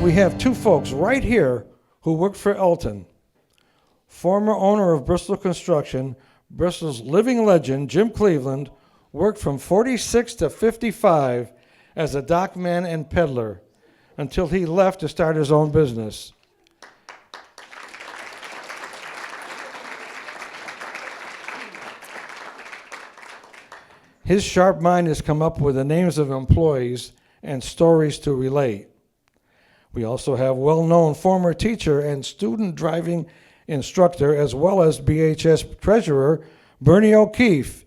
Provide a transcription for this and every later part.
We have two folks right here who worked for Elton. Former owner of Bristol Construction, Bristol's living legend, Jim Cleveland, worked from 46 to 55 as a dockman and peddler until he left to start his own business. His sharp mind has come up with the names of employees and stories to relate. We also have well-known former teacher and student driving instructor, as well as BHS treasurer, Bernie O'Keefe.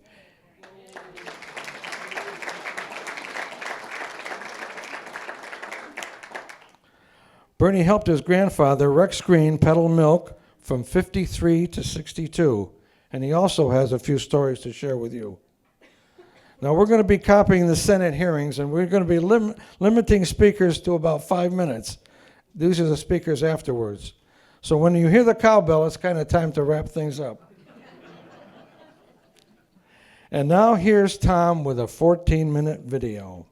Bernie helped his grandfather, Rex Green, peddle milk from 53 to 62, and he also has a few stories to share with you. Now, we're going to be copying the Senate hearings, and we're going to be limiting speakers to about 5 minutes. These are the speakers afterwards. So when you hear the cowbell, it's kind of time to wrap things up. And now here's Tom with a 14-minute video.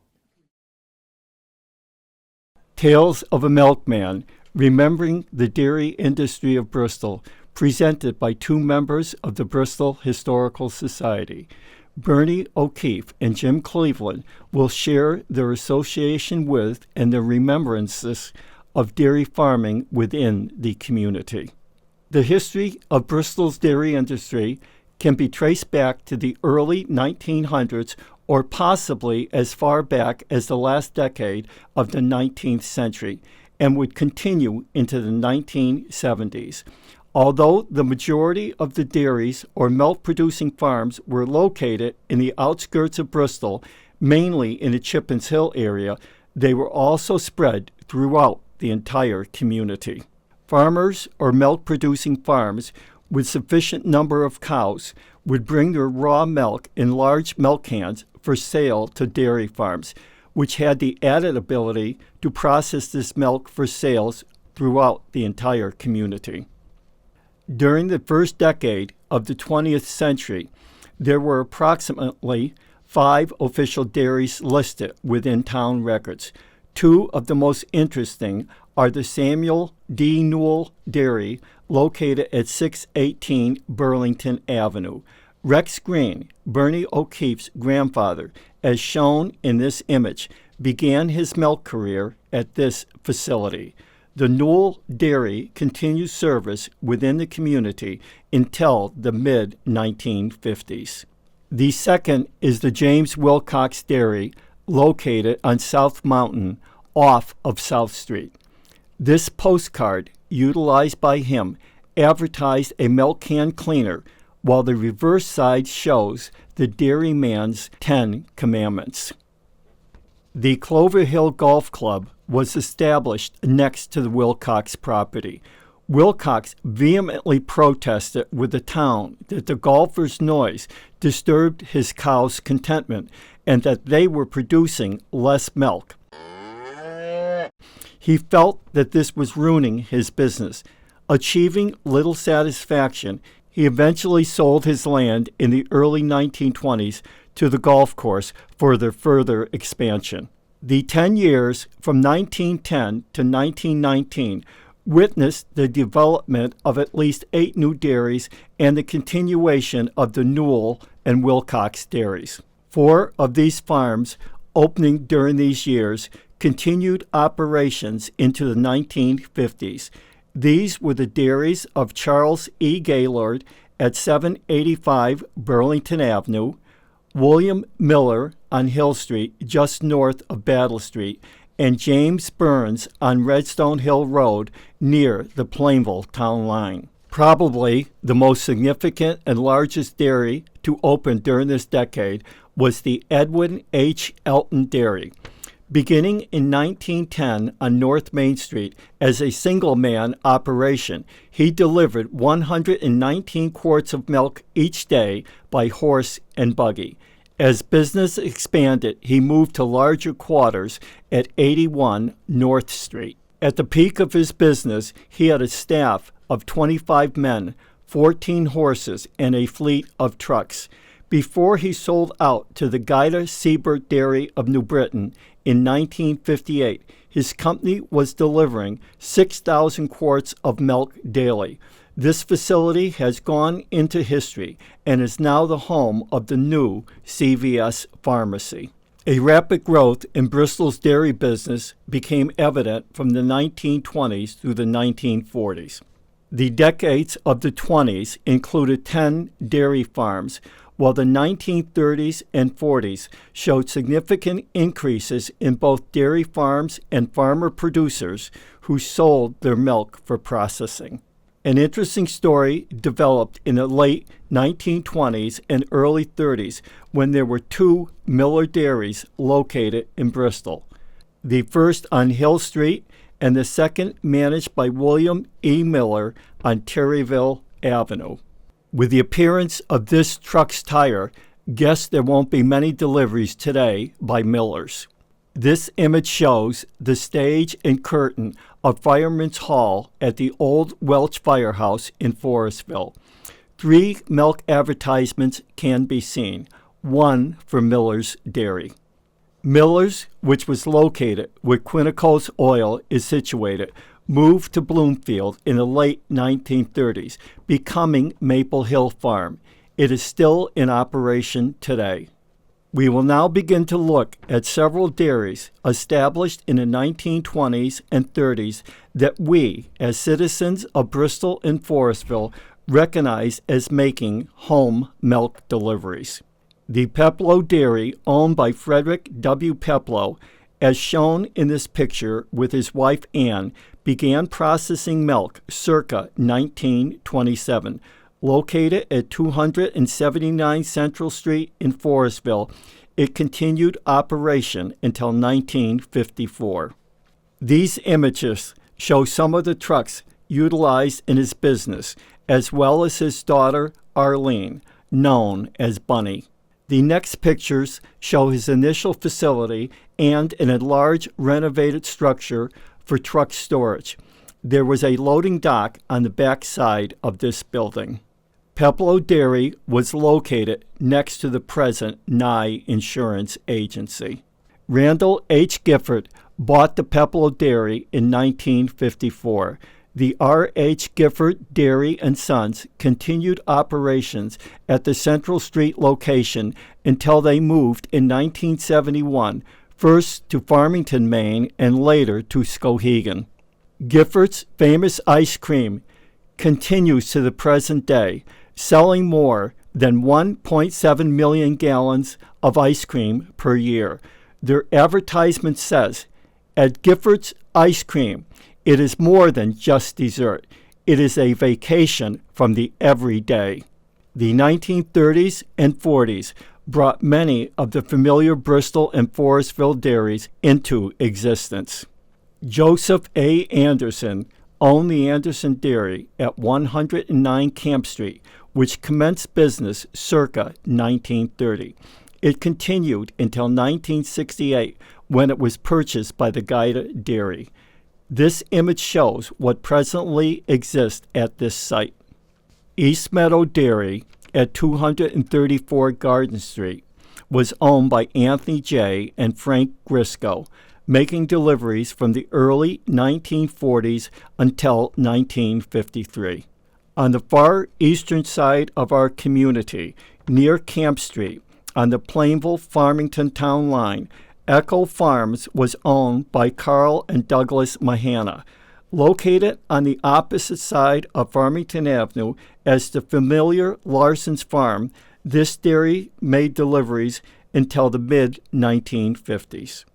Tales of a Milkman, Remembering the Dairy Industry of Bristol, presented by two members of the Bristol Historical Society. Bernie O'Keefe and Jim Cleveland will share their association with and their remembrances of dairy farming within the community. The history of Bristol's dairy industry can be traced back to the early 1900s or possibly as far back as the last decade of the 19th century and would continue into the 1970s. Although the majority of the dairies or milk-producing farms were located in the outskirts of Bristol, mainly in the Chippens Hill area, they were also spread throughout the entire community. Farmers or milk-producing farms with sufficient number of cows would bring their raw milk in large milk cans for sale to dairy farms, which had the added ability to process this milk for sales throughout the entire community. During the first decade of the 20th century, there were approximately 5 official dairies listed within town records. Two of the most interesting are the Samuel D. Newell Dairy, located at 618 Burlington Avenue. Rex Green, Bernie O'Keefe's grandfather, as shown in this image, began his milk career at this facility. The Newell Dairy continued service within the community until the mid-1950s. The second is the James Wilcox Dairy, located on South Mountain, off of South Street. This postcard, utilized by him, advertised a milk can cleaner, while the reverse side shows the dairyman's 10 commandments. The Clover Hill Golf Club was established next to the Wilcox property. Wilcox vehemently protested with the town that the golfers' noise disturbed his cows' contentment and that they were producing less milk. He felt that this was ruining his business. Achieving little satisfaction, he eventually sold his land in the early 1920s to the golf course for their further expansion. The 10 years from 1910 to 1919 witnessed the development of at least 8 new dairies and the continuation of the Newell and Wilcox dairies. 4 of these farms, opening during these years, continued operations into the 1950s. These were the dairies of Charles E. Gaylord at 785 Burlington Avenue, William Miller on Hill Street, just north of Battle Street, and James Burns on Redstone Hill Road near the Plainville town line. Probably the most significant and largest dairy to open during this decade was the Edwin H. Elton Dairy. Beginning in 1910 on North Main Street as a single-man operation, he delivered 119 quarts of milk each day by horse and buggy. As business expanded, he moved to larger quarters at 81 North Street. At the peak of his business, he had a staff of 25 men, 14 horses, and a fleet of trucks. Before he sold out to the Guida Seabird Dairy of New Britain in 1958, his company was delivering 6,000 quarts of milk daily. This facility has gone into history and is now the home of the new CVS Pharmacy. A rapid growth in Bristol's dairy business became evident from the 1920s through the 1940s. The decades of the 20s included 10 dairy farms, while the 1930s and 40s showed significant increases in both dairy farms and farmer producers who sold their milk for processing. An interesting story developed in the late 1920s and early 30s when there were two Miller dairies located in Bristol. The first on Hill Street and the second managed by William E. Miller on Terryville Avenue. With the appearance of this truck's tire, guess there won't be many deliveries today by Millers. This image shows the stage and curtain of Fireman's Hall at the old Welch Firehouse in Forestville. 3 milk advertisements can be seen, one for Miller's Dairy. Miller's, which was located where Quinnico's Oil is situated, moved to Bloomfield in the late 1930s, becoming Maple Hill Farm. It is still in operation today. We will now begin to look at several dairies established in the 1920s and 30s that we, as citizens of Bristol and Forestville, recognize as making home milk deliveries. The Peploe Dairy, owned by Frederick W. Peploe, as shown in this picture with his wife Ann, began processing milk circa 1927. Located at 279 Central Street in Forestville, it continued operation until 1954. These images show some of the trucks utilized in his business, as well as his daughter Arlene, known as Bunny. The next pictures show his initial facility and an enlarged renovated structure for truck storage. There was a loading dock on the back side of this building. Peploe Dairy was located next to the present Nye Insurance Agency. Randall H. Gifford bought the Peploe Dairy in 1954. The R.H. Gifford Dairy & Sons continued operations at the Central Street location until they moved in 1971, first to Farmington, Maine, and later to Skowhegan. Gifford's famous ice cream continues to the present day, selling more than 1.7 million gallons of ice cream per year. Their advertisement says, "At Gifford's Ice Cream, it is more than just dessert. It is a vacation from the everyday." The 1930s and 40s brought many of the familiar Bristol and Forestville dairies into existence. Joseph A. Anderson owned the Anderson Dairy at 109 Camp Street, which commenced business circa 1930. It continued until 1968, when it was purchased by the Guida Dairy. This image shows what presently exists at this site. East Meadow Dairy at 234 Garden Street was owned by Anthony J. and Frank Grisco, making deliveries from the early 1940s until 1953. On the far eastern side of our community, near Camp Street, on the Plainville-Farmington town line, Echo Farms was owned by Carl and Douglas Mahana. Located on the opposite side of Farmington Avenue as the familiar Larson's Farm, this dairy made deliveries until the mid-1950s.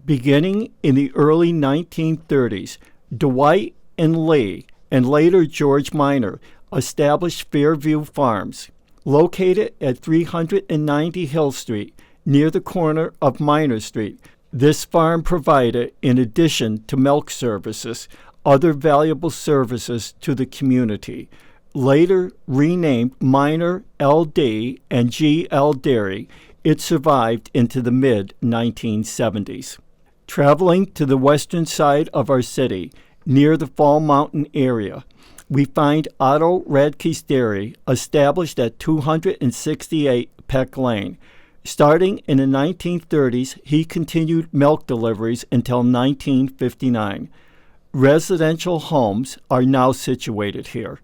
Beginning in the early 1930s, Dwight and Lee, and later George Minor, established Fairview Farms. Located at 390 Hill Street, near the corner of Minor Street, this farm provided, in addition to milk services, other valuable services to the community. Later renamed Minor LD and GL Dairy, it survived into the mid-1970s. Traveling to the western side of our city, near the Fall Mountain area, we find Otto Radke's Dairy, established at 268 Peck Lane. Starting in the 1930s, he continued milk deliveries until 1959. Residential homes are now situated here.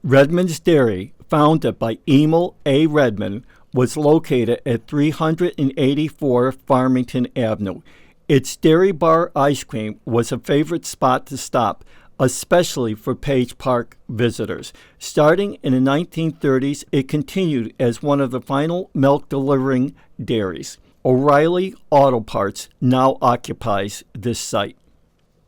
Redmond's Dairy, founded by Emil A. Redmond, was located at 384 Farmington Avenue. Its dairy bar ice cream was a favorite spot to stop, especially for Page Park visitors. Starting in the 1930s, it continued as one of the final milk-delivering dairies. O'Reilly Auto Parts now occupies this site.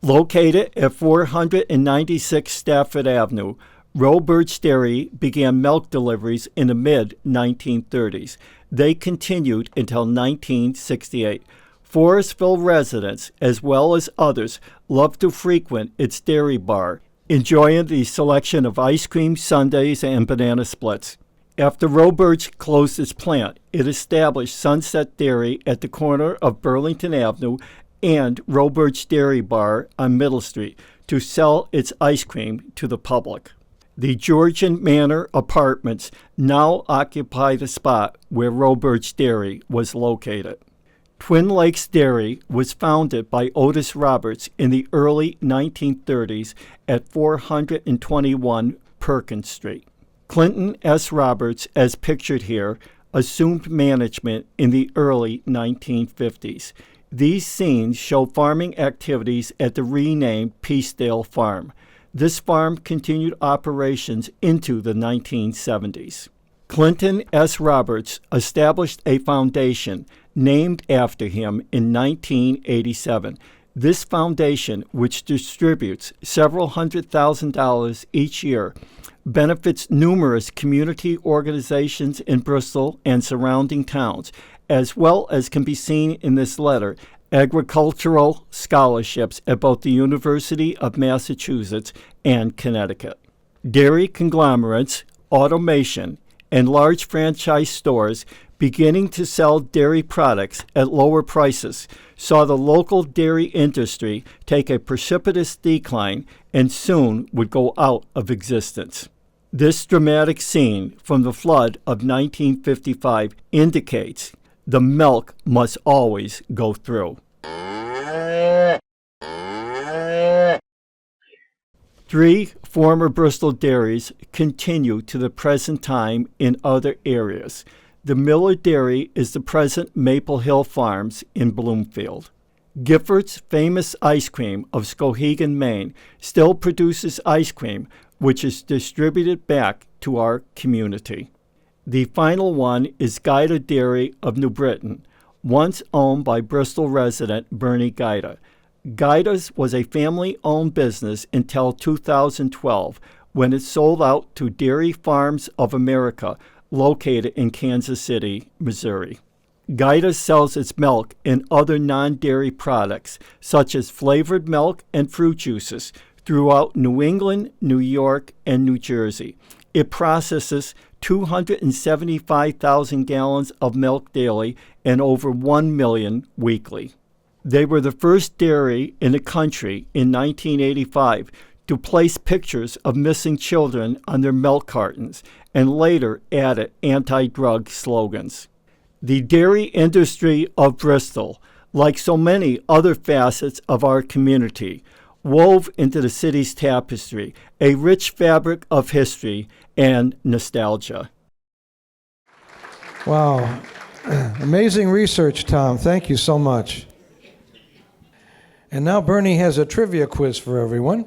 Located at 496 Stafford Avenue, Robert's Dairy began milk deliveries in the mid-1930s. They continued until 1968. Forestville residents, as well as others, love to frequent its dairy bar, enjoying the selection of ice cream, sundaes, and banana splits. After Roberts closed its plant, it established Sunset Dairy at the corner of Burlington Avenue and Roberts Dairy Bar on Middle Street to sell its ice cream to the public. The Georgian Manor Apartments now occupy the spot where Roberts Dairy was located. Twin Lakes Dairy was founded by Otis Roberts in the early 1930s at 421 Perkins Street. Clinton S. Roberts, as pictured here, assumed management in the early 1950s. These scenes show farming activities at the renamed Peacedale Farm. This farm continued operations into the 1970s. Clinton S. Roberts established a foundation named after him in 1987. This foundation, which distributes several $100,000 each year, benefits numerous community organizations in Bristol and surrounding towns, as well as can be seen in this letter, agricultural scholarships at both the University of Massachusetts and Connecticut. Dairy conglomerates, automation, and large franchise stores beginning to sell dairy products at lower prices saw the local dairy industry take a precipitous decline and soon would go out of existence. This dramatic scene from the flood of 1955 indicates the milk must always go through. 3 former Bristol dairies continue to the present time in other areas. The Miller Dairy is the present Maple Hill Farms in Bloomfield. Gifford's famous ice cream of Skowhegan, Maine, still produces ice cream, which is distributed back to our community. The final one is Guida Dairy of New Britain, once owned by Bristol resident Bernie Guida. Guida's was a family-owned business until 2012, when it sold out to Dairy Farms of America, located in Kansas City, Missouri. Guida sells its milk and other non-dairy products, such as flavored milk and fruit juices, throughout New England, New York, and New Jersey. It processes 275,000 gallons of milk daily and over 1 million weekly. They were the first dairy in the country in 1985 to place pictures of missing children on their milk cartons and later added anti-drug slogans. The dairy industry of Bristol, like so many other facets of our community, wove into the city's tapestry a rich fabric of history and nostalgia. Wow. Amazing research, Tom. Thank you so much. And now Bernie has a trivia quiz for everyone.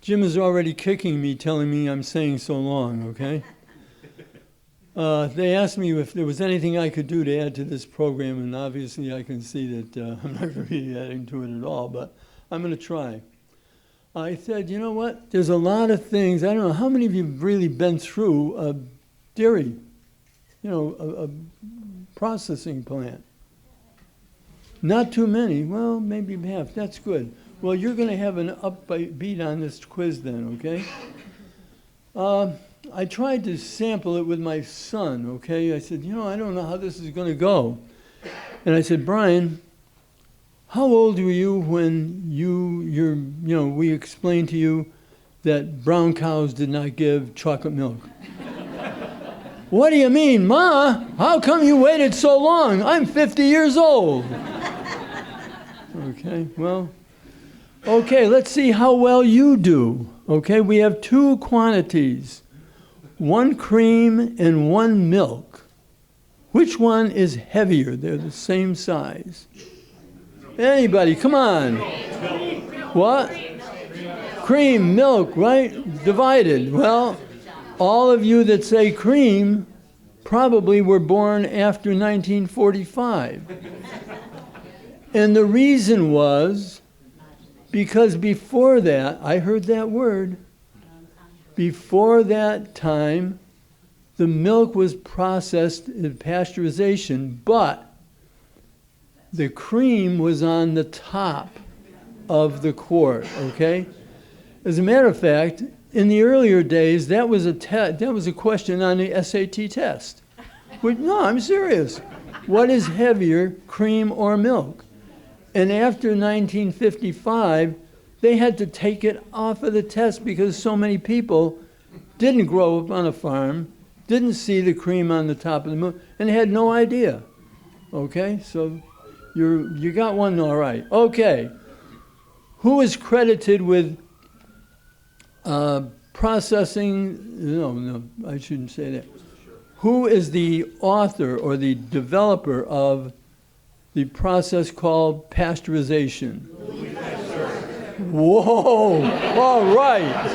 Jim is already kicking me, telling me I'm saying so long, okay? They asked me if there was anything I could do to add to this program, and obviously I can see that I'm not going to be adding to it at all, but I'm going to try. I said, you know what? There's a lot of things. I don't know, how many of you have really been through a dairy, a processing plant? Not too many. Well, maybe half. That's good. Well, you're going to have an upbeat on this quiz then, okay? I tried to sample it with my son, okay? I said, I don't know how this is going to go. And I said, Brian, how old were you when we explained to you that brown cows did not give chocolate milk? What do you mean, Ma? How come you waited so long? I'm 50 years old. Okay, well, okay, let's see how well you do. Okay, we have two quantities, one cream and one milk. Which one is heavier? They're the same size. Anybody, come on. What? Cream, milk, right? Divided. Well, all of you that say cream probably were born after 1945. And the reason was because before that, I heard that word, before that time, the milk was processed in pasteurization, but the cream was on the top of the quart, okay? As a matter of fact, in the earlier days, that was a question on the SAT test. No, I'm serious. What is heavier, cream or milk? And after 1955, they had to take it off of the test because so many people didn't grow up on a farm, didn't see the cream on the top of the milk, and had no idea. Okay, so you got one all right. Okay, who is credited with processing? No, I shouldn't say that. Who is the author or the developer of the process called pasteurization? Whoa, all right.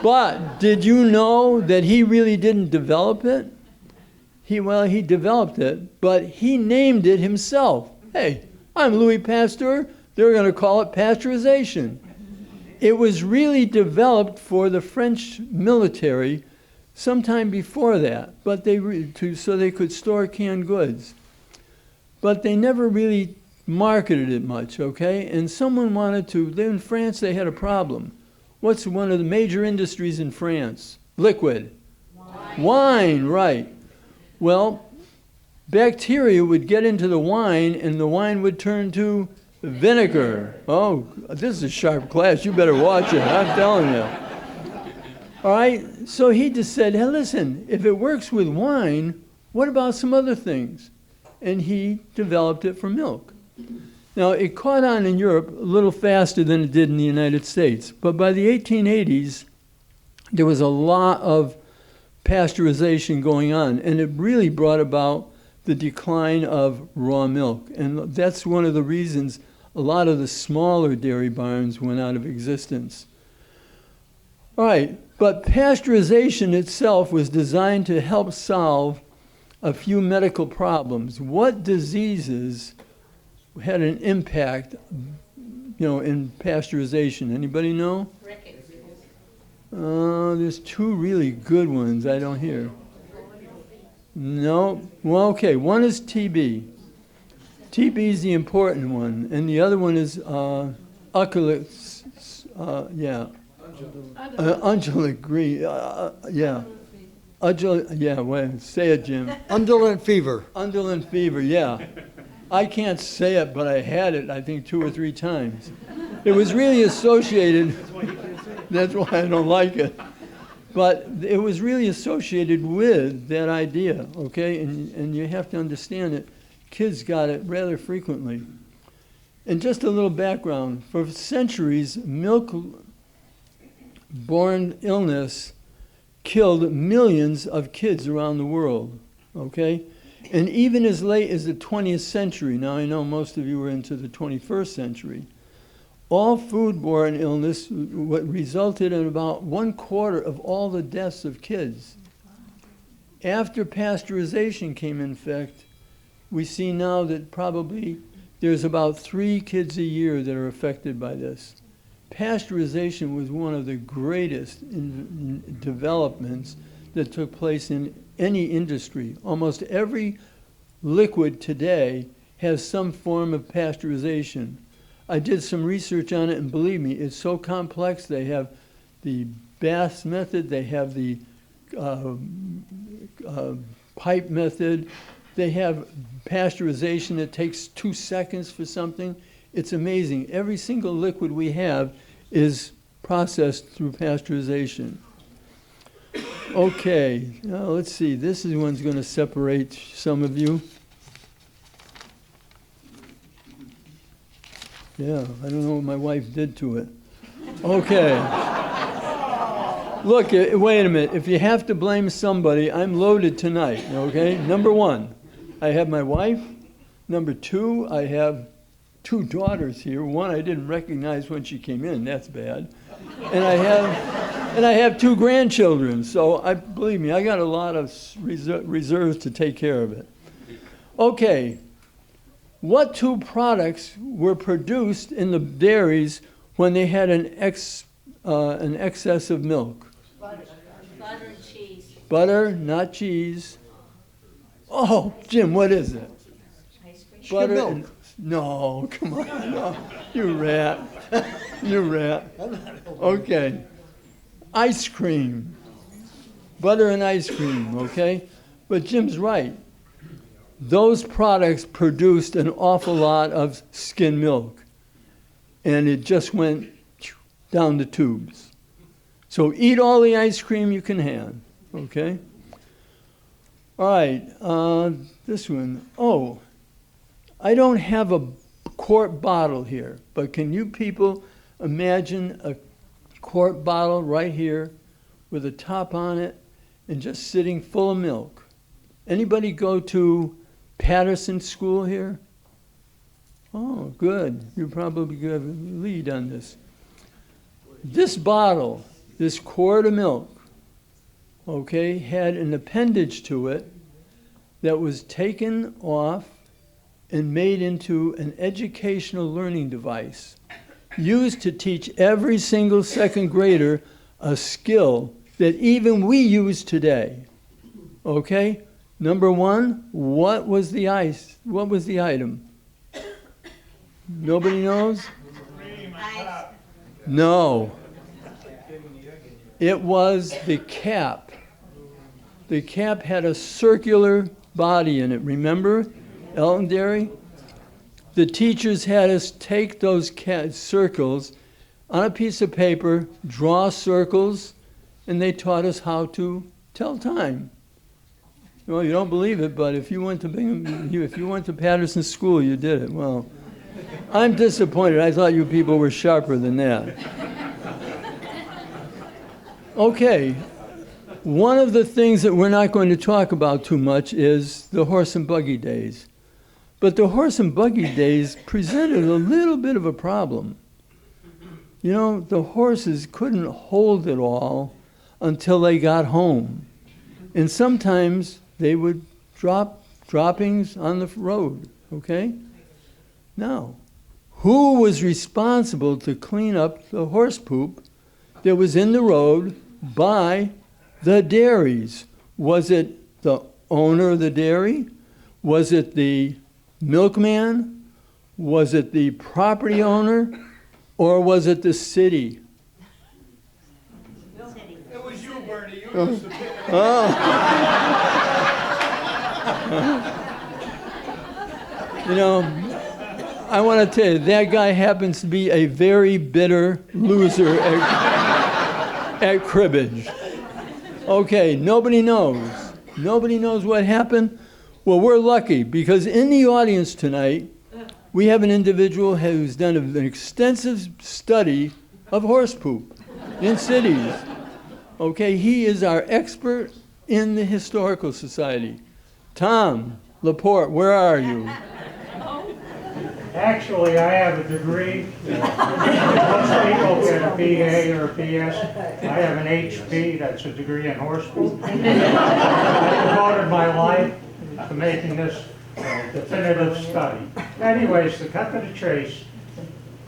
But did you know that he really didn't develop it? He developed it, but he named it himself. Hey, I'm Louis Pasteur. They're going to call it pasteurization. It was really developed for the French military sometime before that, but so they could store canned goods. But they never really marketed it much, okay? And someone wanted to, in France they had a problem. What's one of the major industries in France? Liquid. Wine, right. Well, bacteria would get into the wine and the wine would turn to vinegar. Oh, this is a sharp class. You better watch it. I'm telling you. All right, so he just said, hey, listen, if it works with wine, what about some other things? And he developed it for milk. Now, it caught on in Europe a little faster than it did in the United States. But by the 1880s, there was a lot of pasteurization going on, and it really brought about the decline of raw milk. And that's one of the reasons a lot of the smaller dairy barns went out of existence. All right, but pasteurization itself was designed to help solve a few medical problems. What diseases had an impact, in pasteurization? Anybody know? Rickets. There's two really good ones I don't hear. No. Well, okay. One is TB. TB is the important one, and the other one is undulate green. Say it, Jim. Undulant fever. Undulant fever, yeah. I can't say it, but I had it, I think, 2 or 3 times. It was really associated. That's why I don't like it. But it was really associated with that idea, okay? And you have to understand that kids got it rather frequently. And just a little background. For centuries, milk-borne illness killed millions of kids around the world, okay? And even as late as the 20th century, now I know most of you were into the 21st century, all foodborne illness resulted in about 1/4 of all the deaths of kids. After pasteurization came in effect, we see now that probably there's about 3 kids a year that are affected by this. Pasteurization was one of the greatest developments that took place in any industry. Almost every liquid today has some form of pasteurization. I did some research on it, and believe me, it's so complex. They have the bath method, they have the pipe method, they have pasteurization that takes 2 seconds for something. It's amazing. Every single liquid we have is processed through pasteurization. Okay, now let's see. This is one's going to separate some of you. Yeah, I don't know what my wife did to it. Okay. Look, wait a minute. If you have to blame somebody, I'm loaded tonight, okay? Number one, I have my wife. Number two, I have two daughters here. One I didn't recognize when she came in. That's bad. And I have two grandchildren. So believe me, I got a lot of reserves to take care of it. Okay. What two products were produced in the dairies when they had an excess of milk? Butter and cheese. Butter, not cheese. Oh, Jim, what is it? Ice cream. Butter and... No, come on. No. You rat. You rat. Okay. Ice cream. Butter and ice cream, okay? But Jim's right. Those products produced an awful lot of skim milk, and it just went down the tubes. So eat all the ice cream you can have, okay? All right, this one. Oh, I don't have a quart bottle here, but can you people imagine a quart bottle right here with a top on it and just sitting full of milk? Anybody go to Patterson School here? Oh, good. You probably have a lead on this. This bottle, this quart of milk, okay, had an appendage to it that was taken off and made into an educational learning device used to teach every single second grader a skill that even we use today. Okay? Number one, what was the item? Nobody knows? Ice. No. It was the cap. The cap had a circular body in it. Remember, Elton Dairy? The teachers had us take those circles on a piece of paper, draw circles, and they taught us how to tell time. Well, you don't believe it, but if you went to Patterson School, you did it. Well, I'm disappointed. I thought you people were sharper than that. Okay, one of the things that we're not going to talk about too much is the horse and buggy days. But the horse and buggy days presented a little bit of a problem. You know, the horses couldn't hold it all until they got home. And sometimes they would drop droppings on the road, okay? Now, who was responsible to clean up the horse poop that was in the road by the dairies? Was it the owner of the dairy? Was it the milkman? Was it the property owner? Or was it the city? It was you, Bernie. You used to pick it up. You know, I want to tell you, that guy happens to be a very bitter loser at cribbage. Okay, nobody knows. Nobody knows what happened. Well, we're lucky because in the audience tonight, we have an individual who's done an extensive study of horse poop in cities. Okay, he is our expert in the Historical Society. Tom Laporte, where are you? Actually, I have a degree. Most people get a BA or a BS. I have an HP, that's a degree in horse poop. I devoted my life to making this definitive study. Anyways, to cut to the chase,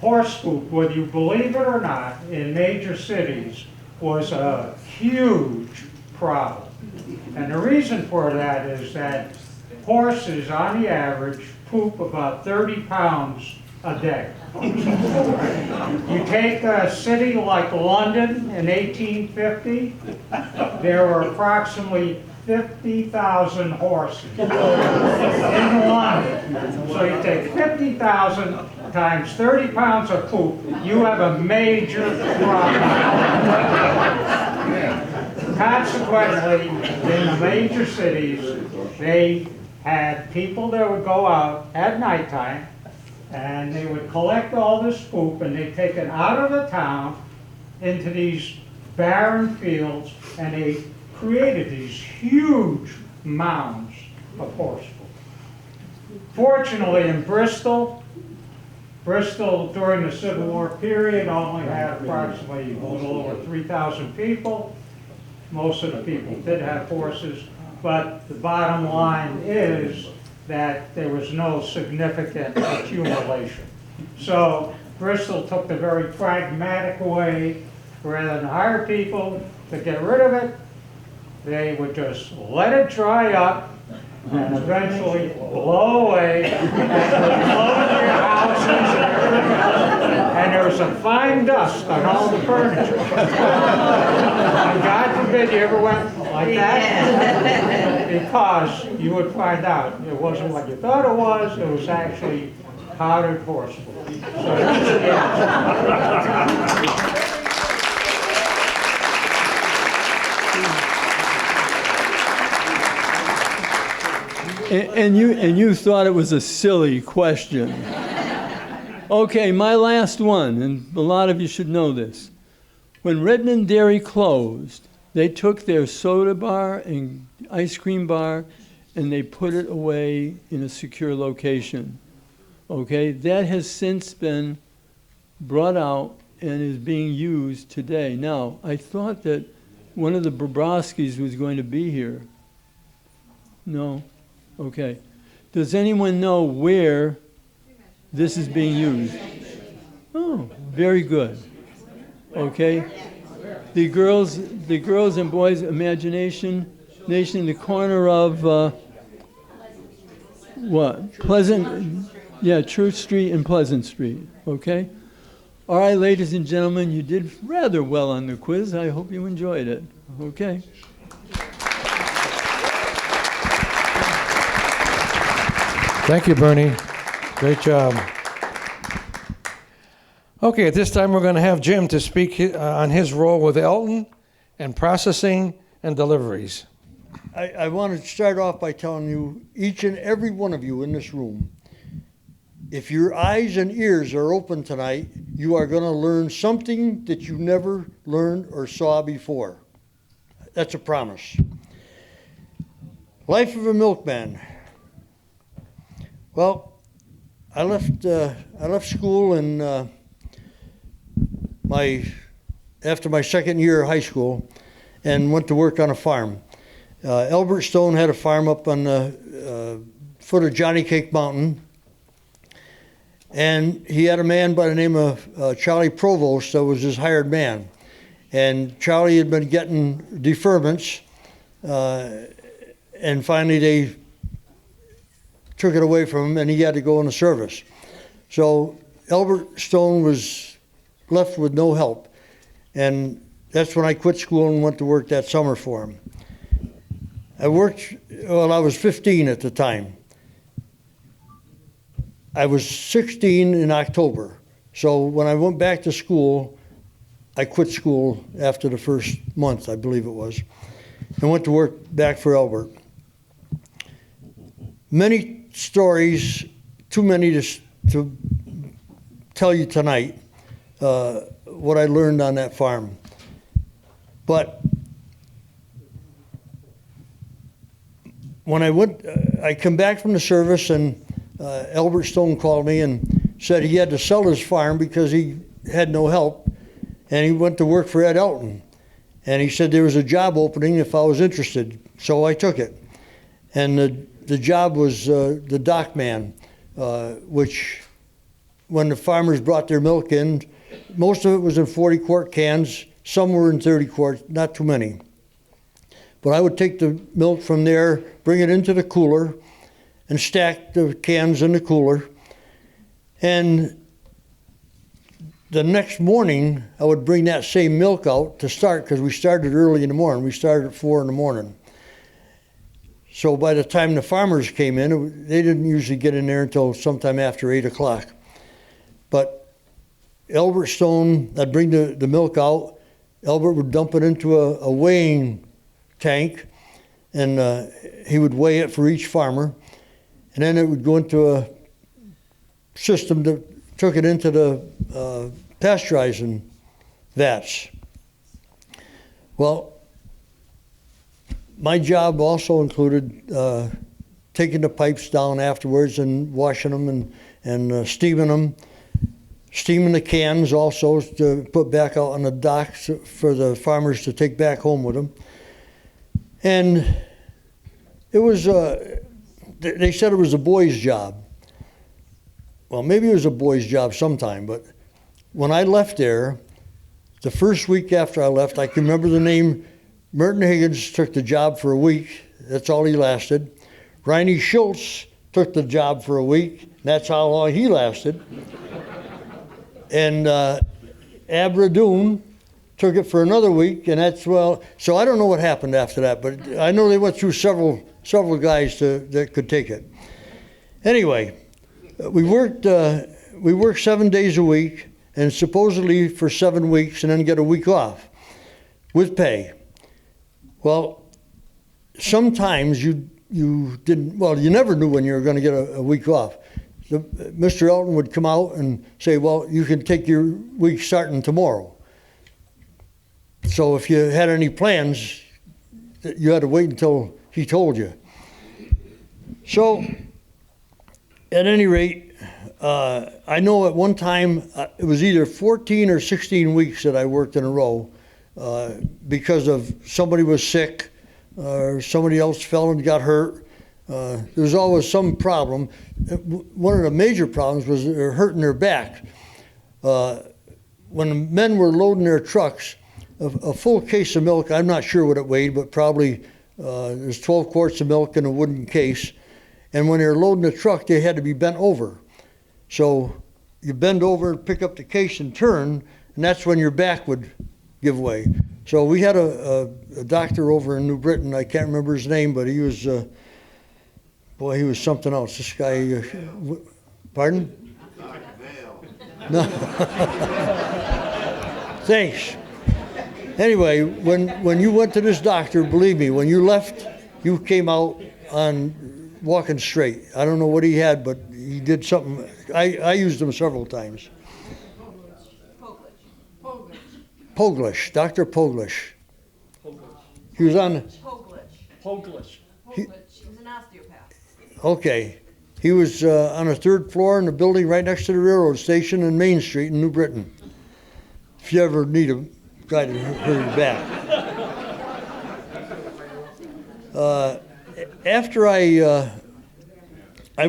horse poop, whether you believe it or not, in major cities was a huge problem. And the reason for that is that horses, on the average, poop about 30 pounds a day. You take a city like London in 1850, there were approximately 50,000 horses in London. So you take 50,000 times 30 pounds of poop, you have a major problem. subsequently, in the major cities, they had people that would go out at nighttime, and they would collect all this poop, and they'd take it out of the town into these barren fields, and they created these huge mounds of horse poop. Fortunately, in Bristol during the Civil War period only had approximately a little over 3,000 people. Most of the people did have horses, but the bottom line is that there was no significant accumulation. So Bristol took the very pragmatic way. Rather than hire people to get rid of it, they would just let it dry up and eventually blow away and blow into your houses and everything else. And there was some fine dust on all the furniture. And God forbid you ever went like that, because you would find out it wasn't what you thought it was actually powdered horse poop. So that's the answer. And you thought it was a silly question. Okay, my last one, and a lot of you should know this. When Redmond Dairy closed, they took their soda bar and ice cream bar and they put it away in a secure location. Okay, that has since been brought out and is being used today. Now, I thought that one of the Bobrowskis was going to be here. No? Okay. Does anyone know where this is being used? Oh, very good. Okay. The girls and boys imagination nation in the corner of what? Pleasant, yeah, Church Street and Pleasant Street. Okay. All right, ladies and gentlemen, you did rather well on the quiz. I hope you enjoyed it. Okay. Thank you, Bernie. Great job. Okay, at this time we're going to have Jim to speak on his role with Elton and processing and deliveries. I want to start off by telling you, each and every one of you in this room, if your eyes and ears are open tonight, you are going to learn something that you never learned or saw before. That's a promise. Life of a milkman. Well, I left school in after my second year of high school and went to work on a farm. Albert Stone had a farm up on the foot of Johnny Cake Mountain, and he had a man by the name of Charlie Provost that was his hired man. And Charlie had been getting deferments, and finally they took it away from him, and he had to go into service. So Albert Stone was left with no help, and that's when I quit school and went to work that summer for him. I worked, well, I was 15 at the time. I was 16 in October. So when I went back to school, I quit school after the first month, I believe it was, and went to work back for Albert. Many stories, too many to tell you tonight, what I learned on that farm. But when I come back from the service, and Albert Stone called me and said he had to sell his farm because he had no help, and he went to work for Ed Elton. And he said there was a job opening if I was interested, so I took it. And the job was the dock man, which when the farmers brought their milk in, most of it was in 40-quart cans, some were in 30 quart, not too many. But I would take the milk from there, bring it into the cooler, and stack the cans in the cooler. And the next morning, I would bring that same milk out to start, because we started early in the morning. We started at 4 in the morning. So by the time the farmers came in, they didn't usually get in there until sometime after 8 o'clock. But Albert Stone, I'd bring the milk out. Albert would dump it into a weighing tank, and he would weigh it for each farmer, and then it would go into a system that took it into the pasteurizing vats. Well, my job also included taking the pipes down afterwards and washing them and steaming them. Steaming the cans also to put back out on the docks for the farmers to take back home with them. And it was, they said it was a boy's job. Well, maybe it was a boy's job sometime, but when I left there, the first week after I left, I can remember the name, Merton Higgins took the job for a week. That's all he lasted. Riney Schultz took the job for a week. That's how long he lasted. And Abra Doon took it for another week, and that's, well, so I don't know what happened after that, but I know they went through several guys that could take it. Anyway, we worked 7 days a week, and supposedly for 7 weeks, and then get a week off with pay. Well, sometimes you didn't, well, you never knew when you were going to get a week off. Mr. Elton would come out and say, well, you can take your week starting tomorrow. So if you had any plans, you had to wait until he told you. So at any rate, I know at one time it was either 14 or 16 weeks that I worked in a row because of somebody was sick or somebody else fell and got hurt. There was always some problem. One of the major problems was they were hurting their back. When the men were loading their trucks, a full case of milk, I'm not sure what it weighed, but probably there's 12 quarts of milk in a wooden case. And when they were loading the truck, they had to be bent over. So you bend over and pick up the case and turn, and that's when your back would give way. So we had a doctor over in New Britain, I can't remember his name, but he was, boy, he was something else. This guy, pardon? No. Thanks. Anyway, when you went to this doctor, believe me, when you left, you came out on walking straight. I don't know what he had, but he did something. I used him several times. Poglish, Dr. Poglish. He was on. Poglish. He was an osteopath. Okay. He was on the third floor in the building right next to the railroad station in Main Street in New Britain. If you ever need a guy to hurt your back. After I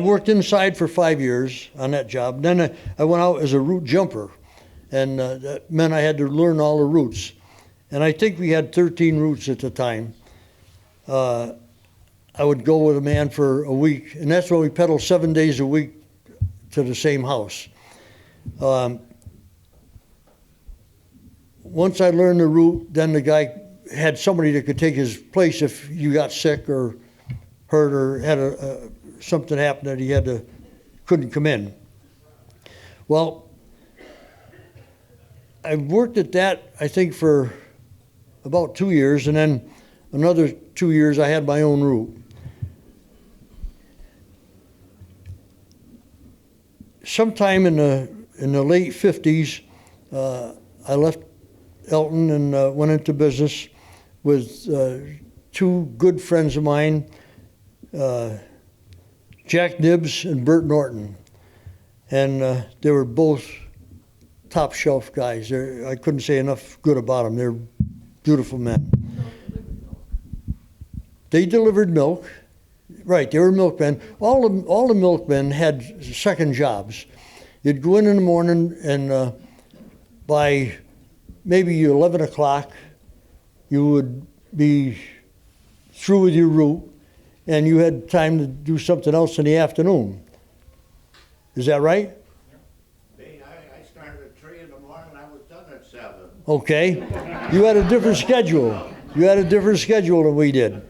worked inside for 5 years on that job. Then I went out as a route jumper, and that meant I had to learn all the routes. And I think we had 13 routes at the time. I would go with a man for a week, and that's when we pedaled 7 days a week to the same house. Once I learned the route, then the guy had somebody that could take his place if you got sick or hurt or had something happen that he couldn't come in. Well, I worked at that, I think, for about 2 years, and then another 2 years I had my own route. Sometime in the late 50s, I left Elton and went into business with two good friends of mine, Jack Nibbs and Bert Norton. And they were both top shelf guys. I couldn't say enough good about them. They're beautiful men. They delivered milk. Right, they were milkmen. All the milkmen had second jobs. You'd go in the morning, and by maybe 11 o'clock, you would be through with your route, and you had time to do something else in the afternoon. Is that right? I started at 3 in the morning, I was done at 7. Okay. You had a different schedule. You had a different schedule than we did.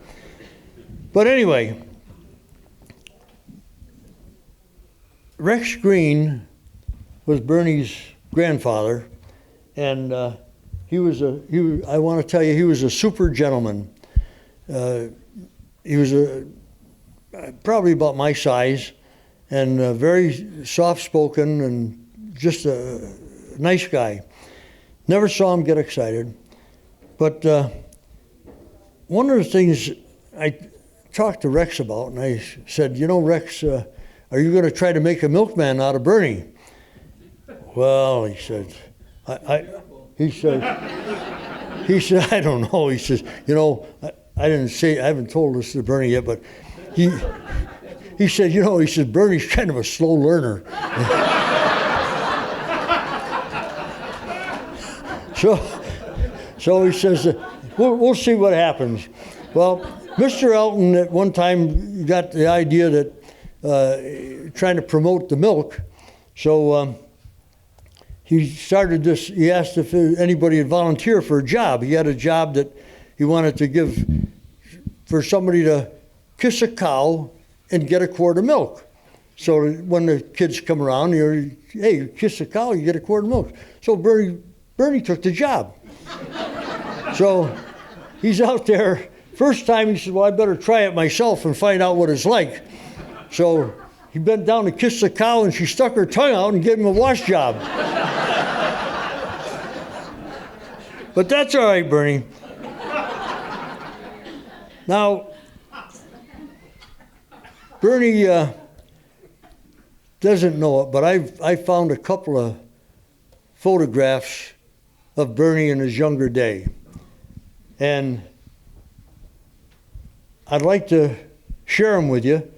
But anyway, Rex Green was Bernie's grandfather, and I want to tell you, he was a super gentleman. He was probably about my size, and very soft-spoken and just a nice guy. Never saw him get excited. But one of the things I talked to Rex about, and I said, you know, Rex, are you going to try to make a milkman out of Bernie? Well, he said, he said, I don't know. He says, you know, I haven't told this to Bernie yet, but he said, you know, he said, Bernie's kind of a slow learner. So he says, we'll see what happens. Well, Mr. Elton at one time got the idea that trying to promote the milk, so he started this. He asked if anybody would volunteer for a job. He had a job that he wanted to give for somebody to kiss a cow and get a quart of milk. So when the kids come around, hey, you kiss a cow, you get a quart of milk. So Bernie took the job. So he's out there. First time he said, well, I better try it myself and find out what it's like. So he bent down to kiss the cow, and she stuck her tongue out and gave him a wash job. But that's all right, Bernie. Now, Bernie doesn't know it, but I found a couple of photographs of Bernie in his younger day. And I'd like to share them with you.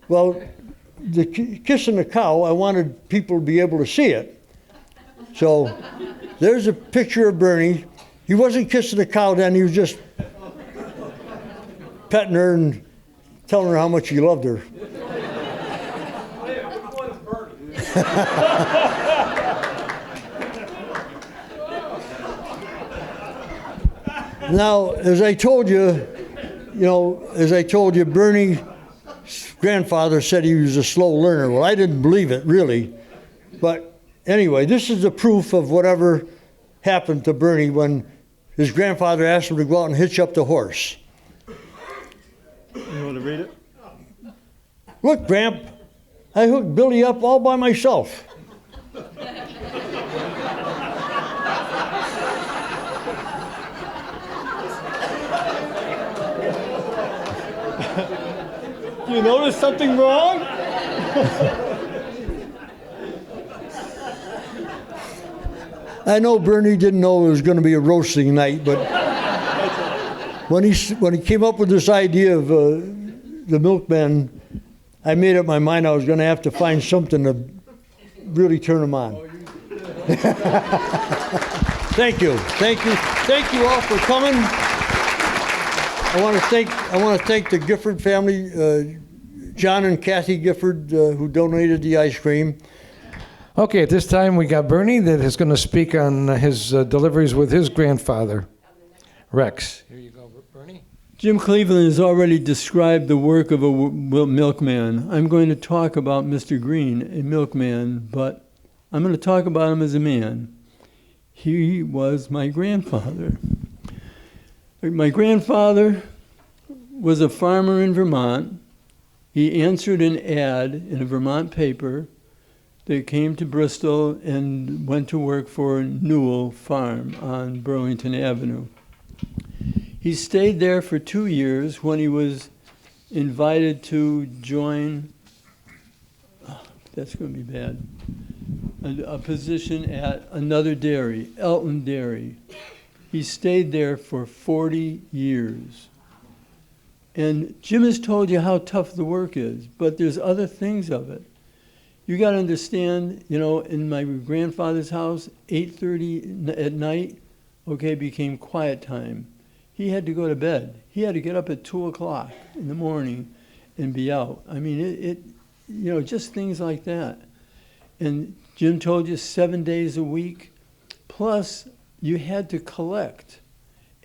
Well, the kissing the cow, I wanted people to be able to see it. So there's a picture of Bernie. He wasn't kissing the cow then, he was just petting her and telling her how much he loved her. Now, as I told you, Bernie's grandfather said he was a slow learner. Well, I didn't believe it, really. But anyway, this is the proof of whatever happened to Bernie when his grandfather asked him to go out and hitch up the horse. You want to read it? Look, Gramp, I hooked Billy up all by myself. Do you notice something wrong? I know Bernie didn't know it was going to be a roasting night, but when he came up with this idea of the milkman, I made up my mind I was going to have to find something to really turn him on. Thank you all for coming. I want to thank the Gifford family, John and Kathy Gifford, who donated the ice cream. Okay, at this time we got Bernie that is going to speak on his deliveries with his grandfather, Rex. Here you go, Bernie. Jim Cleveland has already described the work of a milkman. I'm going to talk about Mr. Green, a milkman, but I'm going to talk about him as a man. He was my grandfather. My grandfather was a farmer in Vermont. He answered an ad in a Vermont paper that came to Bristol and went to work for Newell Farm on Burlington Avenue. He stayed there for 2 years when he was invited to join, that's going to be bad, a position at another dairy, Elton Dairy. He stayed there for 40 years. And Jim has told you how tough the work is, but there's other things of it. You got to understand, in my grandfather's house, 8:30 at night, became quiet time. He had to go to bed. He had to get up at 2 o'clock in the morning and be out. I mean, just things like that. And Jim told you 7 days a week, plus you had to collect.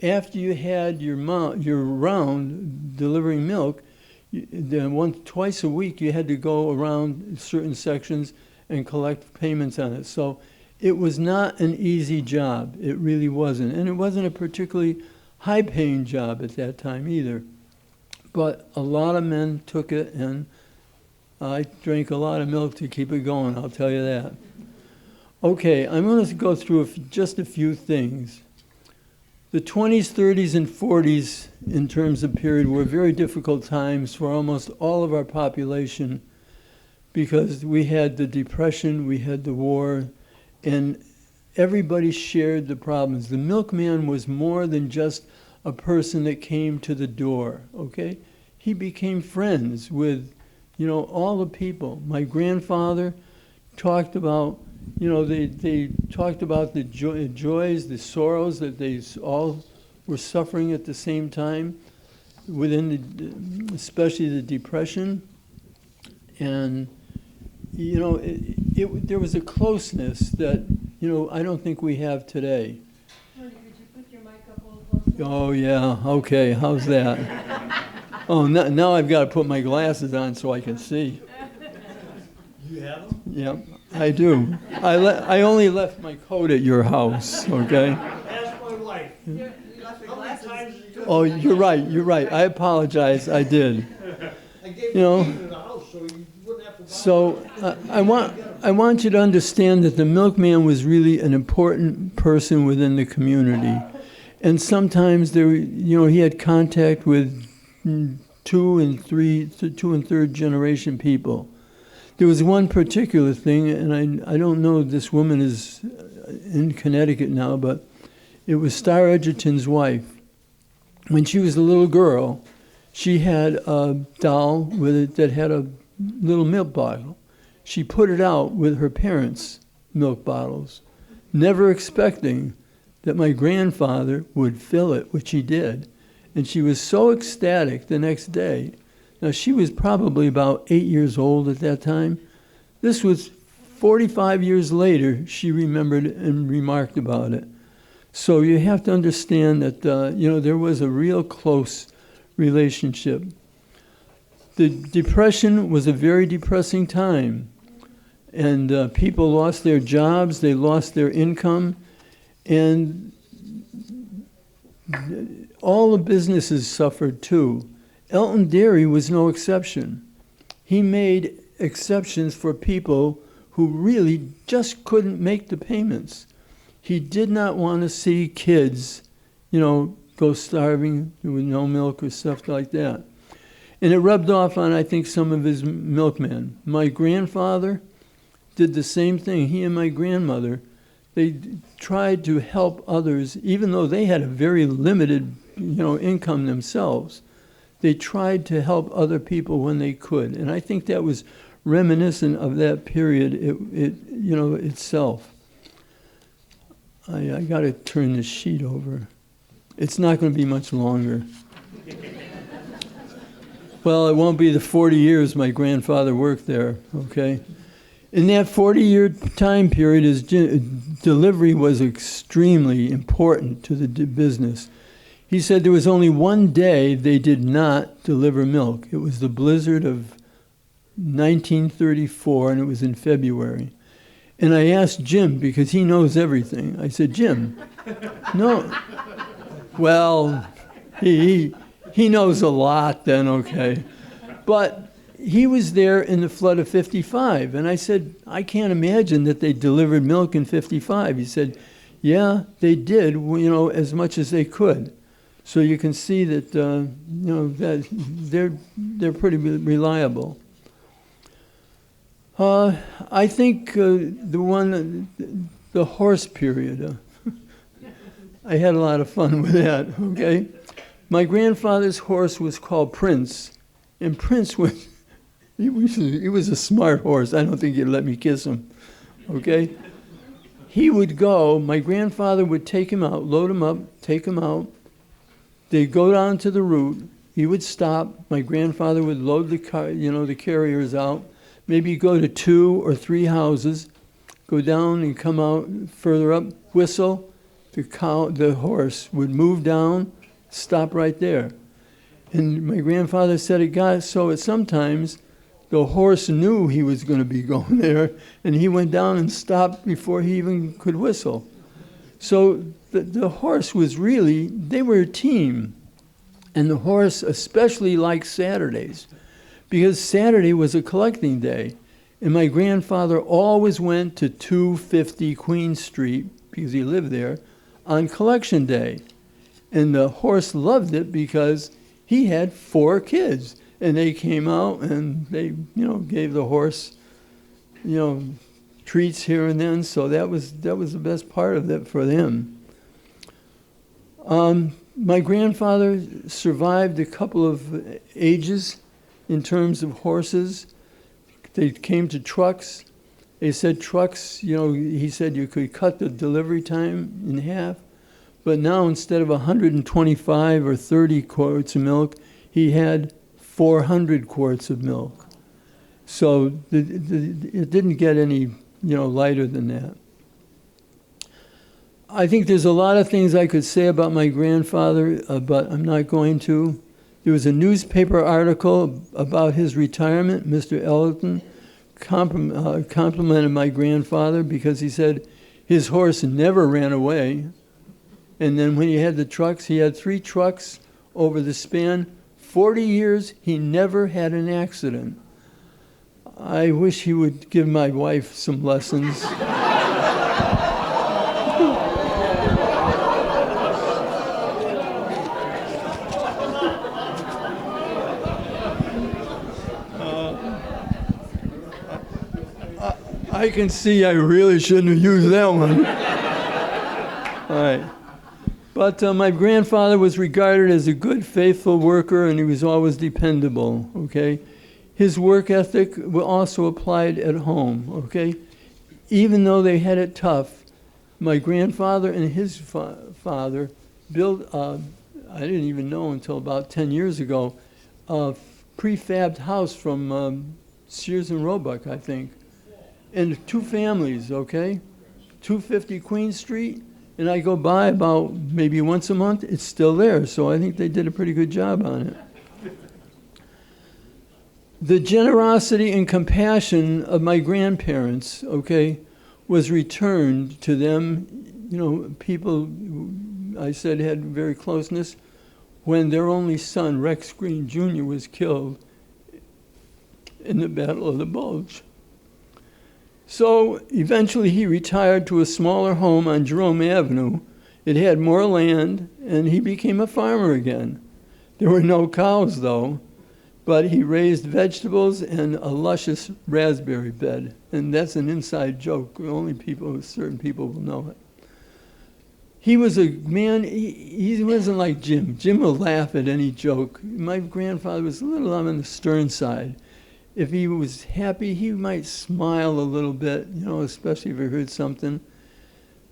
After you had your round delivering milk, twice a week you had to go around certain sections and collect payments on it. So it was not an easy job. It really wasn't. And it wasn't a particularly high-paying job at that time either. But a lot of men took it, and I drank a lot of milk to keep it going, I'll tell you that. Okay, I'm going to go through just a few things. The 20s, 30s, and 40s, in terms of period, were very difficult times for almost all of our population because we had the Depression, we had the war, and everybody shared the problems. The milkman was more than just a person that came to the door, okay? He became friends with, all the people. My grandfather talked about, they talked about the joys, the sorrows that they all were suffering at the same time within especially the Depression. And, there was a closeness that, I don't think we have today. Could you put your mic up a little closer? Oh, yeah, okay, how's that? Oh, now I've got to put my glasses on so I can see. You have them? Yep, I do. I only left my coat at your house, okay? Ask my wife. You left your glasses. Oh, you're right. I apologize, I did. I gave You know, you the house so you wouldn't have to buy So I want you to understand that the milkman was really an important person within the community. And sometimes he had contact with two and third generation people. There was one particular thing, and I don't know if this woman is in Connecticut now, but it was Star Edgerton's wife. When she was a little girl, she had a doll with it that had a little milk bottle. She put it out with her parents' milk bottles, never expecting that my grandfather would fill it, which he did. And she was so ecstatic the next day. Now, she was probably about 8 years old at that time. This was 45 years later, she remembered and remarked about it. So you have to understand that, there was a real close relationship. The Depression was a very depressing time. And people lost their jobs, they lost their income, and all the businesses suffered too. Elton Dairy was no exception. He made exceptions for people who really just couldn't make the payments. He did not want to see kids, go starving with no milk or stuff like that. And it rubbed off on, I think, some of his milkmen. My grandfather did the same thing. He and my grandmother, they tried to help others, even though they had a very limited, income themselves. They tried to help other people when they could. And I think that was reminiscent of that period itself. I got to turn this sheet over. It's not going to be much longer. Well, it won't be the 40 years my grandfather worked there, okay? In that 40-year time period, his delivery was extremely important to the business. He said there was only one day they did not deliver milk. It was the blizzard of 1934, and it was in February. And I asked Jim, because he knows everything. I said, Jim, no. Well, he knows a lot then, okay. But he was there in the flood of 55. And I said, I can't imagine that they delivered milk in 55. He said, yeah, they did, as much as they could. So you can see that, that they're pretty reliable. I think the horse period, I had a lot of fun with that, okay? My grandfather's horse was called Prince, and Prince was, he was a smart horse. I don't think he'd let me kiss him, okay? He would go, my grandfather would take him out, load him up, take him out. They'd go down to the route. He would stop. My grandfather would load the car, the carriers out. Maybe go to 2 or 3 houses, go down and come out further up, whistle. The horse would move down, stop right there. And my grandfather said it got so sometimes the horse knew he was going to be going there, and he went down and stopped before he even could whistle. So the horse was really, they were a team. And the horse especially liked Saturdays, because Saturday was a collecting day. And my grandfather always went to 250 Queen Street, because he lived there, on collection day. And the horse loved it because he had 4 kids. And they came out and they, gave the horse, treats here and then. So that was the best part of it for them. My grandfather survived a couple of ages in terms of horses. They came to trucks. They said trucks, he said you could cut the delivery time in half. But now instead of 125 or 30 quarts of milk, he had 400 quarts of milk. So it didn't get any, lighter than that. I think there's a lot of things I could say about my grandfather, but I'm not going to. There was a newspaper article about his retirement. Mr. Elton complimented my grandfather because he said his horse never ran away. And then when he had the trucks, he had 3 trucks over the span. 40 years, he never had an accident. I wish he would give my wife some lessons. I can see I really shouldn't have used that one. All right. But my grandfather was regarded as a good, faithful worker, and he was always dependable, okay? His work ethic also applied at home, okay? Even though they had it tough, my grandfather and his father built, I didn't even know until about 10 years ago, a prefabbed house from Sears and Roebuck, I think. And 2 families, okay? 250 Queen Street, and I go by about maybe once a month. It's still there, so I think they did a pretty good job on it. The generosity and compassion of my grandparents, okay, was returned to them. People, I said, had very closeness. When their only son, Rex Green Jr., was killed in the Battle of the Bulge. So eventually he retired to a smaller home on Jerome Avenue. It had more land, and he became a farmer again. There were no cows, though, but he raised vegetables and a luscious raspberry bed. And that's an inside joke. Only certain people will know it. He was a man, he wasn't like Jim. Jim will laugh at any joke. My grandfather was a little on the stern side. If he was happy, he might smile a little bit, especially if he heard something.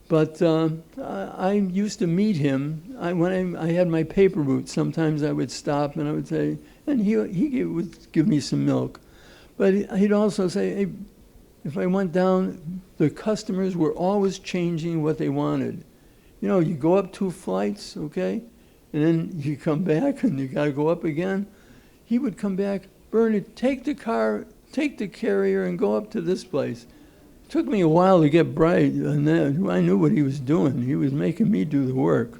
But I used to meet him. When I had my paper route, sometimes I would stop and I would say, and he would give me some milk. But he'd also say, hey, if I went down, the customers were always changing what they wanted. You go up 2 flights, okay? And then you come back and you got to go up again. He would come back, Bernie, take the carrier and go up to this place. It took me a while to get bright, and then I knew what he was doing. He was making me do the work.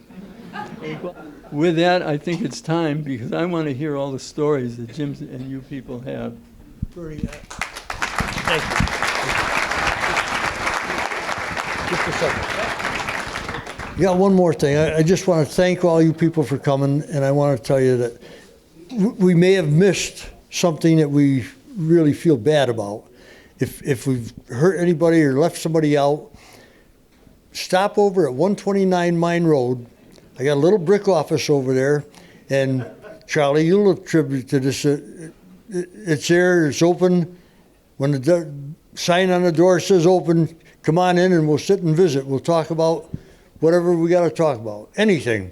With that, I think it's time, because I want to hear all the stories that Jim and you people have. Bernie, thank you. Just a second. Yeah, one more thing. I just want to thank all you people for coming, and I want to tell you that we may have missed something that we really feel bad about. If we've hurt anybody or left somebody out, stop over at 129 Mine Road. I got a little brick office over there, and Charlie, you'll attribute to this. It's there, it's open. When the sign on the door says open, come on in and we'll sit and visit. We'll talk about whatever we got to talk about, anything.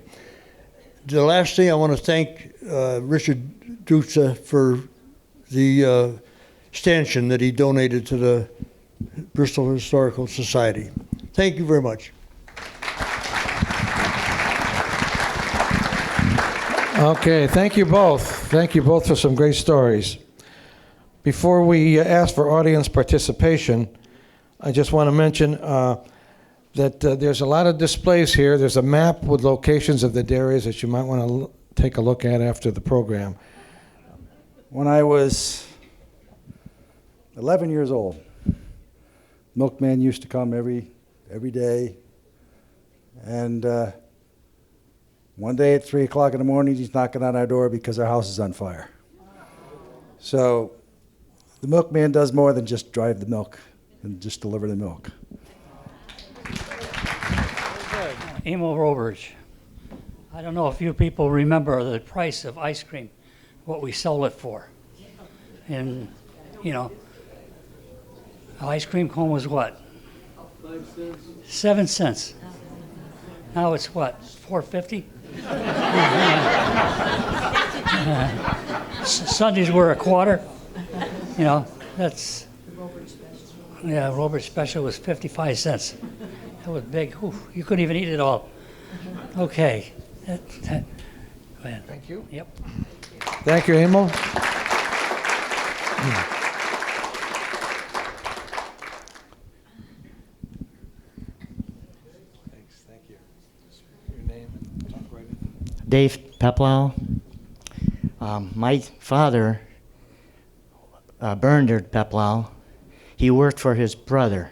The last thing, I want to thank Richard Duca for the stanchion that he donated to the Bristol Historical Society. Thank you very much. Okay, thank you both. Thank you both for some great stories. Before we ask for audience participation, I just want to mention that there's a lot of displays here. There's a map with locations of the dairies that you might want to take a look at after the program. When I was 11 years old, Milkman used to come every day. And one day at 3 o'clock in the morning, he's knocking on our door because our house is on fire. So the milkman does more than just drive the milk and just deliver the milk. Emil Roberge. I don't know if you people remember the price of ice cream, what we sold it for. And, you know, an ice cream cone was what? 5 cents. 7 cents. Now it's what, $4.50? Sundays were a quarter. You know, that's, yeah, Robert Special was 55 cents. That was big. Whew, you couldn't even eat it all. Okay. Thank you. Yep. Thank you, Emil. Thanks. Thank you. Your name and talk right in. Dave Peplau. My father, Bernard Peplau, he worked for his brother,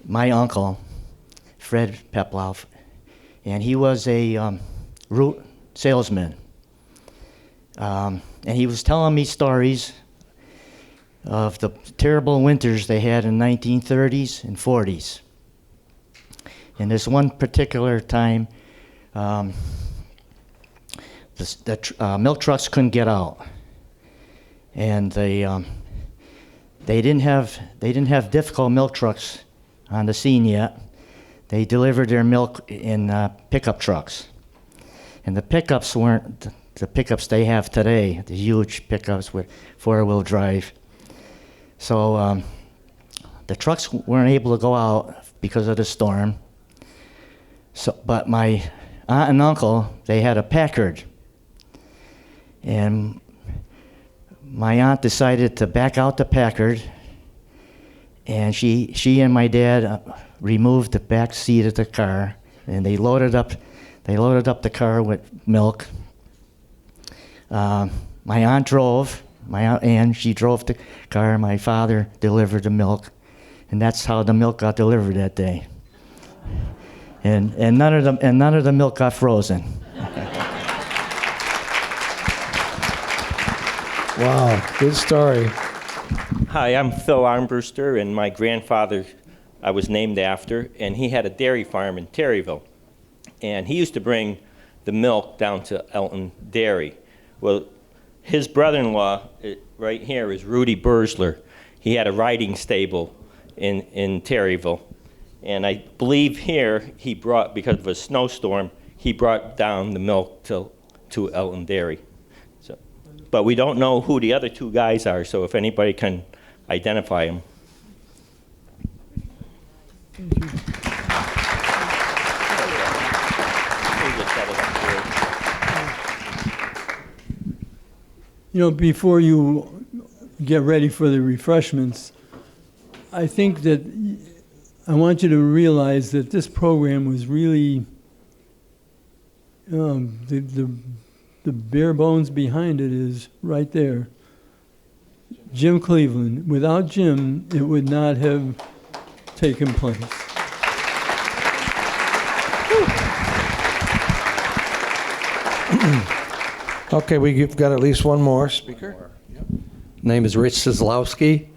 my uncle, Fred Peplau, and he was a root salesman. And he was telling me stories of the terrible winters they had in 1930s and 40s. And this one particular time, the milk trucks couldn't get out, and they didn't have difficult milk trucks on the scene yet. They delivered their milk in pickup trucks, and the pickups weren't the pickups they have today, the huge pickups with 4-wheel drive. So the trucks weren't able to go out because of the storm. So, but my aunt and uncle, they had a Packard. And my aunt decided to back out the Packard, and she and my dad removed the back seat of the car, and they loaded up the car with milk. My aunt drove. My aunt Ann, she drove the car. My father delivered the milk, and that's how the milk got delivered that day. And none of the milk got frozen. Wow, good story. Hi, I'm Phil Armbruster, and my grandfather I was named after, and he had a dairy farm in Terryville. And he used to bring the milk down to Elton Dairy. Well, his brother-in-law right here is Rudy Bursler. He had a riding stable in Terryville. And I believe here he brought, because of a snowstorm, he brought down the milk to Elton Dairy. So, but we don't know who the other two guys are, so if anybody can identify them. You know, before you get ready for the refreshments, I think that I want you to realize that this program was really the bare bones behind it is right there. Jim Cleveland. Without Jim, it would not have taken place. Okay, we've got at least one more speaker. Name is Rich Sislowski,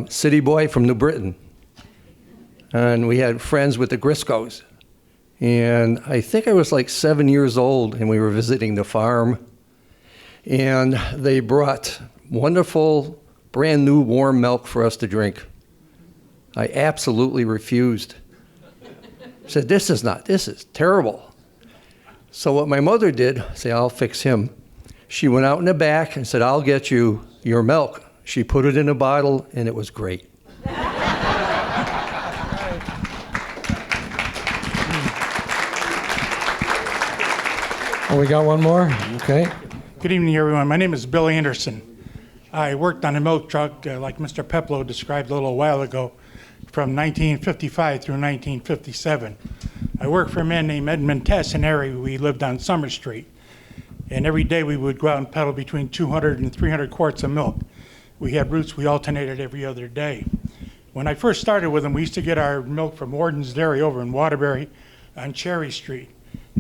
city boy from New Britain. And we had friends with the Griscos. And I think I was like 7 years old, and we were visiting the farm. And they brought wonderful, brand new warm milk for us to drink. I absolutely refused. I said, this is terrible. So what my mother did, say, I'll fix him. She went out in the back and said, I'll get you your milk. She put it in a bottle, and it was great. Oh, we got one more? Okay. Good evening, everyone. My name is Bill Anderson. I worked on a milk truck, like Mr. Peplow described a little while ago, from 1955 through 1957. I worked for a man named Edmund Tess in an area we lived on Summer Street. And every day we would go out and peddle between 200 and 300 quarts of milk. We had routes we alternated every other day. When I first started with him, we used to get our milk from Warden's Dairy over in Waterbury on Cherry Street.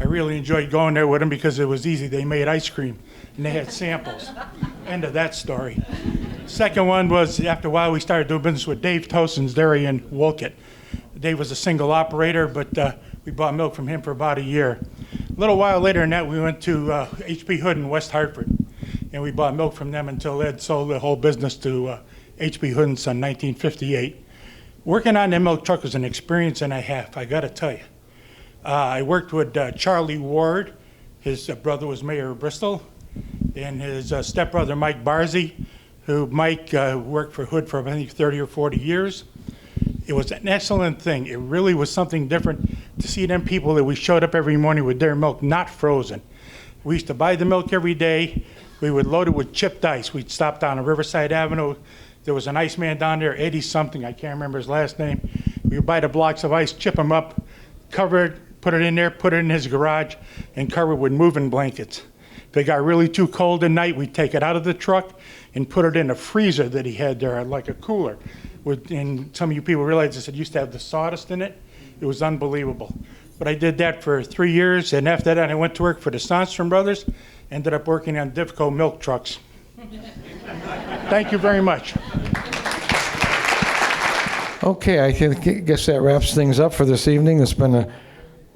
I really enjoyed going there with them because it was easy. They made ice cream and they had samples. End of that story. Second one was, after a while, we started doing business with Dave Towson's Dairy in Wolcott. Dave was a single operator, but we bought milk from him for about a year. A little while later than that, we went to H.B. Hood in West Hartford, and we bought milk from them until Ed sold the whole business to H.B. Hood in 1958. Working on that milk truck was an experience and a half, I got to tell you. I worked with Charlie Ward. His brother was mayor of Bristol, and his stepbrother, Mike Barzy, who Mike worked for Hood for, I think, 30 or 40 years. It was an excellent thing. It really was something different to see them people that we showed up every morning with their milk not frozen. We used to buy the milk every day. We would load it with chipped ice. We'd stop down on Riverside Avenue. There was an ice man down there, Eddie something, I can't remember his last name. We would buy the blocks of ice, chip them up, cover it, put it in there, put it in his garage, and cover it with moving blankets. If they got really too cold at night, we'd take it out of the truck and put it in a freezer that he had there, like a cooler. And some of you people realize this, it used to have the sawdust in it. It was unbelievable. But I did that for 3 years, and after that I went to work for the Sonstrom Brothers, ended up working on Diffco milk trucks. Thank you very much. Okay, guess that wraps things up for this evening. It's been a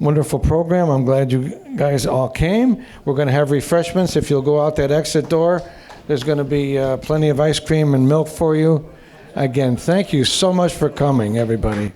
wonderful program. I'm glad you guys all came. We're going to have refreshments. If you'll go out that exit door, there's going to be plenty of ice cream and milk for you. Again, thank you so much for coming, everybody.